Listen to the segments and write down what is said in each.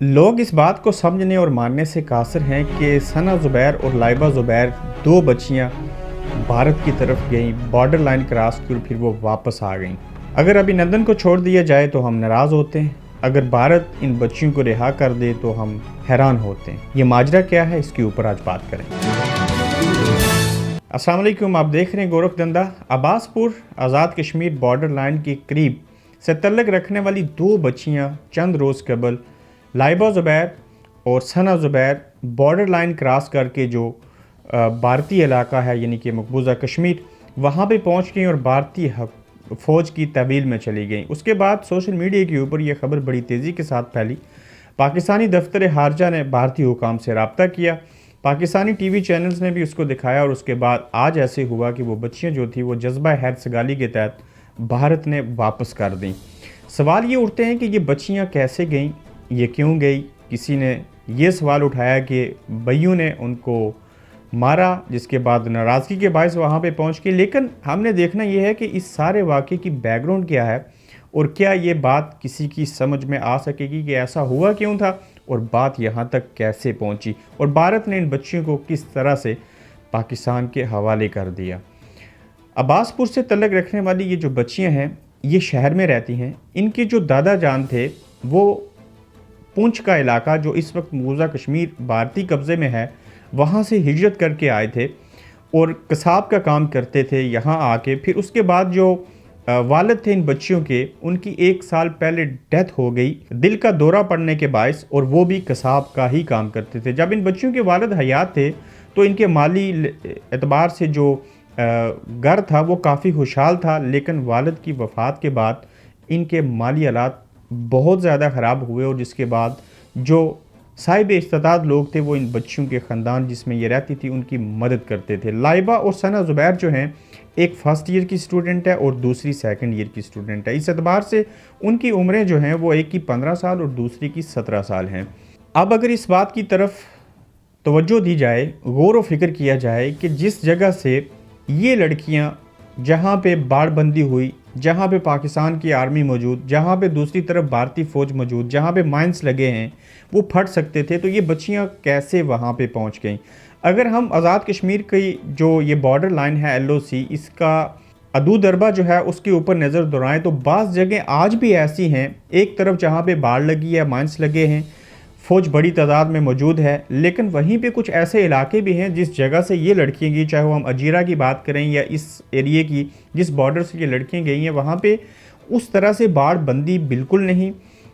लोग इस बात को समझने और मानने से कासिर हैं कि सना ज़ुबैर और लाइबा ज़ुबैर दो बच्चियां भारत की तरफ गईं, बॉर्डर लाइन क्रॉस की और फिर वो वापस आ गईं। अगर अभिनंदन को छोड़ दिया जाए तो हम नाराज़ होते हैं, अगर भारत इन बच्चियों को रिहा कर दे तो हम हैरान होते हैं। ये माजरा क्या है, इसके ऊपर आज बात करें। अस्सलाम वालेकुम, आप देख रहे हैं गोरखधंधा। अब्बासपुर आज़ाद कश्मीर बॉर्डर लाइन के करीब से तल्लक रखने वाली दो बच्चियां चंद रोज़ कबल लाइबा ज़ुबैर और सना ज़ुबैर बॉर्डर लाइन क्रॉस करके जो भारतीय इलाका है यानी कि मकबूजा कश्मीर, वहाँ पे पहुँच गई और भारतीय फ़ौज की तहवील में चली गई। उसके बाद सोशल मीडिया के ऊपर यह खबर बड़ी तेज़ी के साथ फैली। पाकिस्तानी दफ्तर खारजा ने भारतीय हुकाम से रब्ता किया, पाकिस्तानी टीवी चैनल्स ने भी उसको दिखाया और उसके बाद आज ऐसे हुआ कि वो बच्चियाँ जो थी वो जज्बा हैर सगाली के तहत भारत ने वापस कर दी। सवाल ये उठते हैं कि ये बच्चियाँ कैसे गईं, ये क्यों गई। किसी ने ये सवाल उठाया कि भैयों ने उनको मारा, जिसके बाद नाराज़गी के बायस वहाँ पे पहुँच के। लेकिन हमने देखना यह है कि इस सारे वाक़े की बैकग्राउंड क्या है और क्या ये बात किसी की समझ में आ सकेगी कि ऐसा हुआ क्यों था और बात यहाँ तक कैसे पहुँची और भारत ने इन बच्चियों को किस तरह से पाकिस्तान के हवाले कर दिया। अब्बासपुर से तल्लक रखने वाली ये जो बच्चियाँ हैं ये शहर में रहती हैं। इनके जो दादा जान थे वो पुंछ का इलाका जो इस वक्त मकबूजा कश्मीर भारतीय कब्ज़े में है, वहाँ से हिजरत करके आए थे और कसाब का काम करते थे यहाँ आके। फिर उसके बाद जो वालिद थे इन बच्चियों के, उनकी 1 साल पहले डेथ हो गई दिल का दौरा पड़ने के बायस, और वो भी कसाब का ही काम करते थे। जब इन बच्चियों के वालिद हयात थे तो इनके माली एतबार से जो घर था वो काफ़ी खुशहाल था, लेकिन वालिद की वफ़ात के बाद इनके माली हालात बहुत ज़्यादा ख़राब हुए और जिसके बाद जो साहिब इस्तादाद लोग थे वो इन बच्चियों के ख़ानदान जिसमें ये रहती थी उनकी मदद करते थे। लाइबा और सना ज़ुबैर जो हैं, एक फ़र्स्ट ईयर की स्टूडेंट है और दूसरी सेकंड ईयर की स्टूडेंट है। इस एतबार से उनकी उम्रें जो हैं वो एक की 15 साल और दूसरी की 17 साल हैं। अब अगर इस बात की तरफ तवज्जो दी जाए, गौर व फिक्र किया जाए कि जिस जगह से ये लड़कियाँ, जहाँ पे बाड़बंदी हुई, जहाँ पे पाकिस्तान की आर्मी मौजूद, जहाँ पे दूसरी तरफ भारतीय फ़ौज मौजूद, जहाँ पे माइंस लगे हैं, वो फट सकते थे, तो ये बच्चियाँ कैसे वहाँ पे पहुँच गईं। अगर हम आज़ाद कश्मीर की जो ये बॉर्डर लाइन है LOC, इसका अदू दरबा जो है उसके ऊपर नज़र दौड़ाएँ तो बाज़ जगह आज भी ऐसी हैं, एक तरफ जहाँ पे बाड़ लगी है, माइंस लगे हैं, फ़ौज बड़ी तादाद में मौजूद है, लेकिन वहीं पे कुछ ऐसे इलाके भी हैं जिस जगह से ये लड़कियाँ गई, चाहे वो हम अजीरा की बात करें या इस एरिए की जिस बॉर्डर से ये लड़कियाँ गई हैं, वहाँ पे उस तरह से बाड़ बंदी बिल्कुल नहीं।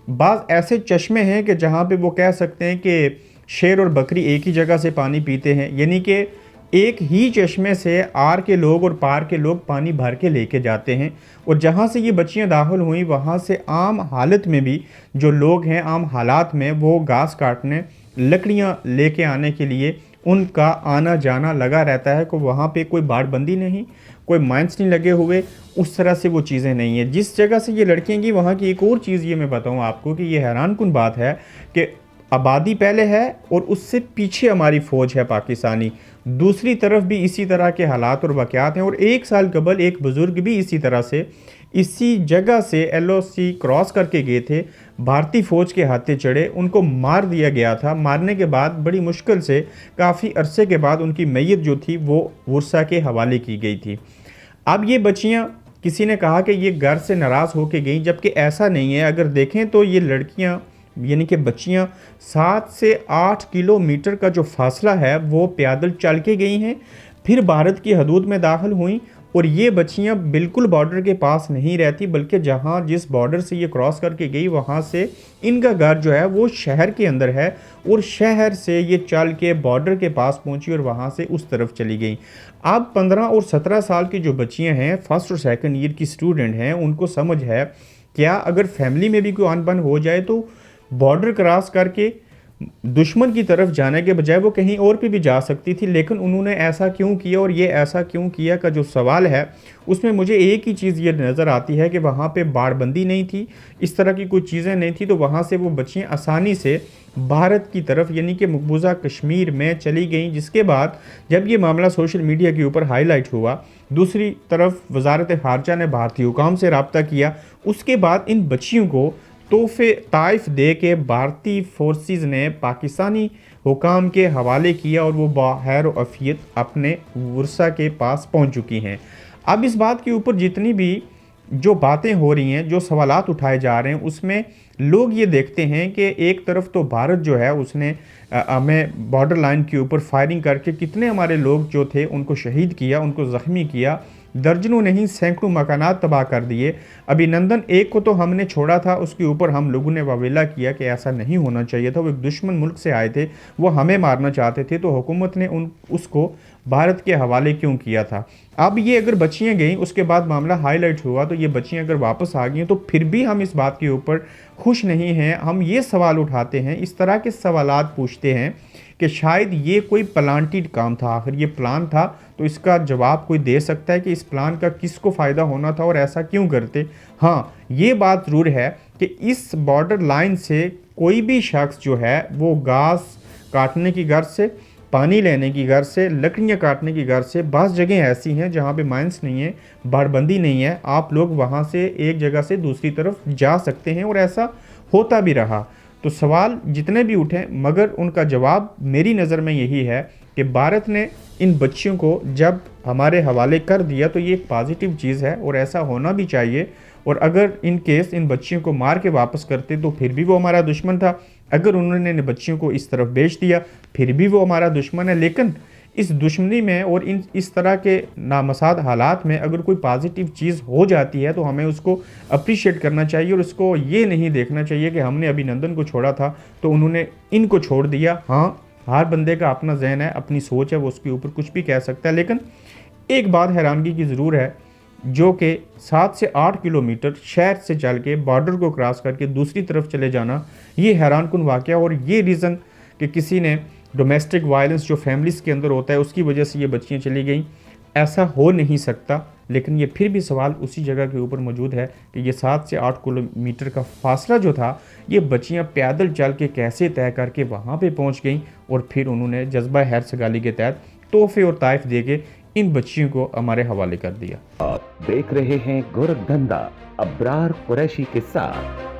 बाज़ ऐसे चश्मे हैं कि जहाँ पे वो कह सकते हैं कि शेर और बकरी एक ही जगह से पानी पीते हैं, यानी कि एक ही चश्मे से आर के लोग और पार के लोग पानी भर के लेके जाते हैं। और जहाँ से ये बच्चियाँ दाखिल हुई वहाँ से आम हालत में भी जो लोग हैं, आम हालात में वो घास काटने, लकड़ियाँ लेके आने के लिए उनका आना जाना लगा रहता है। को वहाँ पे कोई बाड़बंदी नहीं, कोई माइंस नहीं लगे हुए, उस तरह से वो चीज़ें नहीं है। जिस जगह से ये लड़कियाँ गई वहाँ की एक और चीज़ ये मैं बताऊँ आपको कि ये हैरानकुन बात है कि आबादी पहले है और उससे पीछे हमारी फ़ौज है पाकिस्तानी, दूसरी तरफ भी इसी तरह के हालात और वाक़यात हैं। और 1 साल कबल एक बुज़ुर्ग भी इसी तरह से इसी जगह से LOC क्रॉस करके गए थे, भारतीय फ़ौज के हाथे चढ़े, उनको मार दिया गया था। मारने के बाद बड़ी मुश्किल से काफ़ी अरसे के बाद उनकी मैयत जो थी वो वर्सा के हवाले की गई थी। अब ये बच्चियाँ, किसी ने कहा कि ये घर से नाराज़ होके गई, जबकि ऐसा नहीं है। अगर देखें तो ये लड़कियाँ यानी कि बच्चियाँ 7 से 8 किलोमीटर का जो फासला है वो पैदल चल के गई हैं, फिर भारत की हदूद में दाखिल हुई। और ये बच्चियाँ बिल्कुल बॉर्डर के पास नहीं रहती, बल्कि जहाँ जिस बॉर्डर से ये क्रॉस करके गई वहाँ से इनका घर जो है वो शहर के अंदर है और शहर से ये चल के बॉर्डर के पास पहुँची और वहाँ से उस तरफ चली गई। अब 15 और 17 साल की जो बच्चियाँ हैं, फर्स्ट और सेकंड ईयर की स्टूडेंट हैं, उनको समझ है क्या अगर फैमिली में भी कोई अनबन हो जाए तो बॉर्डर क्रॉस करके दुश्मन की तरफ जाने के बजाय वो कहीं और पे भी जा सकती थी। लेकिन उन्होंने ऐसा क्यों किया और ये ऐसा क्यों किया का जो सवाल है उसमें मुझे एक ही चीज़ ये नज़र आती है कि वहाँ पे बाड़बंदी नहीं थी, इस तरह की कोई चीज़ें नहीं थी, तो वहाँ से वो बच्चियाँ आसानी से भारत की तरफ यानी कि मकबूजा कश्मीर में चली गईं। जिसके बाद जब ये मामला सोशल मीडिया के ऊपर हाईलाइट हुआ, दूसरी तरफ वजारत खारजा ने भारतीय हुकाम से रब्ता किया, उसके बाद इन बच्चियों को तोहफे ताइफ दे के भारतीय फोर्सेस ने पाकिस्तानी हुकाम के हवाले किया और वो बाहर अफियत अपने वर्षा के पास पहुंच चुकी हैं। अब इस बात के ऊपर जितनी भी जो बातें हो रही हैं, जो सवालात उठाए जा रहे हैं, उसमें लोग ये देखते हैं कि एक तरफ तो भारत जो है उसने हमें बॉर्डर लाइन के ऊपर फायरिंग करके कितने हमारे लोग जो थे उनको शहीद किया, उनको ज़ख्मी किया, दर्जनों नहीं सैकड़ों मकानात तबाह कर दिए। अभिनंदन एक को तो हमने छोड़ा था, उसके ऊपर हम लोगों ने वावेला किया कि ऐसा नहीं होना चाहिए था, वो एक दुश्मन मुल्क से आए थे, वो हमें मारना चाहते थे, तो हुकूमत ने उसको भारत के हवाले क्यों किया था। अब ये अगर बच्चियाँ गई, उसके बाद मामला हाईलाइट हुआ, तो ये बच्चियाँ अगर वापस आ गई तो फिर भी हम इस बात के ऊपर खुश नहीं हैं। हम ये सवाल उठाते हैं, इस तरह के सवालात पूछते हैं कि शायद ये कोई प्लांटेड काम था, आखिर ये प्लान था, तो इसका जवाब कोई दे सकता है कि इस प्लान का किसको फ़ायदा होना था और ऐसा क्यों करते। हाँ, ये बात ज़रूर है कि इस बॉर्डर लाइन से कोई भी शख्स जो है वो घास काटने की गर्ज से, पानी लेने की गर्ज से, लकड़ियाँ काटने की गर्ज से, बाज़ जगह ऐसी हैं जहाँ पे माइंस नहीं है, बाड़बंदी नहीं है, आप लोग वहाँ से एक जगह से दूसरी तरफ जा सकते हैं और ऐसा होता भी रहा। तो सवाल जितने भी उठे, मगर उनका जवाब मेरी नज़र में यही है कि भारत ने इन बच्चियों को जब हमारे हवाले कर दिया तो ये एक पॉजिटिव चीज़ है और ऐसा होना भी चाहिए। और अगर इन केस इन बच्चियों को मार के वापस करते तो फिर भी वो हमारा दुश्मन था, अगर उन्होंने इन बच्चियों को इस तरफ बेच दिया फिर भी वो हमारा दुश्मन है। लेकिन इस दुश्मनी में और इस तरह के नामसाद हालात में अगर कोई पॉजिटिव चीज़ हो जाती है तो हमें उसको अप्रिशिएट करना चाहिए और उसको ये नहीं देखना चाहिए कि हमने अभिनंदन को छोड़ा था तो उन्होंने इनको छोड़ दिया। हाँ, हर बंदे का अपना जहन है, अपनी सोच है, वो उसके ऊपर कुछ भी कह सकता है। लेकिन एक बात हैरानगी की ज़रूर है, जो कि 7 से 8 किलोमीटर शहर से चल के बॉर्डर को क्रॉस करके दूसरी तरफ चले जाना, ये हैरानकुन वाक़या। और ये रीज़न कि किसी ने डोमेस्टिक वायलेंस जो फैमिलीज़ के अंदर होता है उसकी वजह से ये बच्चियाँ चली गई, ऐसा हो नहीं सकता। लेकिन ये फिर भी सवाल उसी जगह के ऊपर मौजूद है कि ये 7 से 8 किलोमीटर का फासला जो था, ये बच्चियाँ पैदल चल के कैसे तय करके वहाँ पे पहुँच गई और फिर उन्होंने जज्बा हैर सगाली के तहत तोहफे और ताइफ दे के इन बच्चियों को हमारे हवाले कर दिया। आप देख रहे हैं गोरखधंधा अब्रार कुरैशी के साथ।